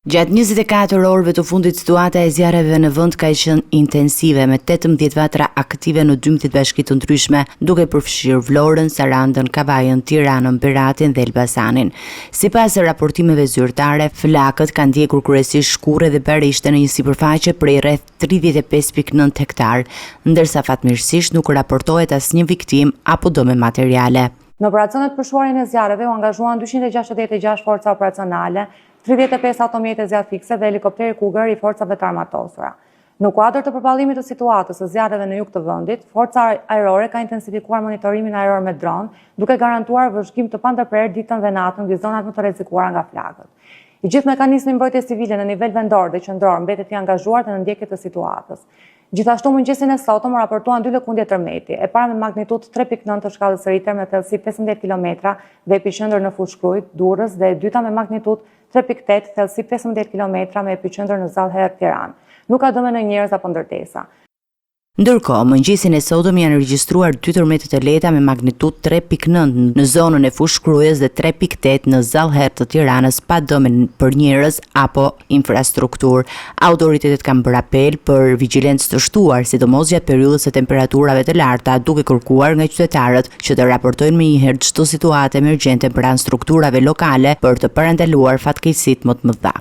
Gjatë 24 orëve të fundit, situata e zjarreve në vend ka qenë intensive, me 18 vatra aktive në 12 bashki të ndryshme, duke përfshirë Vlorën, Sarandën, Kavajën, Tiranën, Beratin dhe Elbasanin. Sipas raportimeve zyrtare, flakët kanë ndjekur kryesisht shkurre dhe barishte në një sipërfaqe prej rreth 35.9 hektar, ndërsa fatmirësisht nuk raportohet asnjë viktim apo dëme materiale. Në operacionet për shuarjen e zjarreve u angazhuan 266 forca operacionale, 35 automjete zjarr fikse dhe helikopteri Cougar i forcave të armatosura. Në kuadër të përballimit të situatës së zjarreve në jug të vendit, forca ajrore ka intensifikuar monitorimin ajror me dron, duke garantuar vëzhgim të pandërprer ditën dhe natën mbi zonat më të rrezikuara nga flakët. I gjithë mekanizmi mbrojtje civile në nivel vendor dhe qendror mbetet i angazhuar në ndjekje të situatës. Gjithashtu mëngjesin e sotëm u raportuan 2 lëkundje tërmeti, e para me magnitudë 3.9 të shkallës së Richter me thellësi 15 km dhe epicentër në Fushkrujt, Durrës, dhe e dyta me magnitudë 3.8, thellësi 15 km me epicentër në Zallherë, Tiranë. Nuk ka dëme në njerëz apo ndërtesa. Ndërkohë, mëngjesin e sotëm janë regjistruar 2 tërmete të lehta me magnitudë 3.9 në zonën e Fushkrujës dhe 3.8 në Zallherë të Tiranës, pa dëme për njerëz apo infrastrukturë. Autoritetet kanë bërë apel për vigjilencë të shtuar, sidomos gjatë periudhës së temperaturave të larta, duke kërkuar nga qytetarët që të raportojnë menjëherë çdo situatë emergjente pranë strukturave lokale për të parandaluar fatkeqësitë më të mëdha.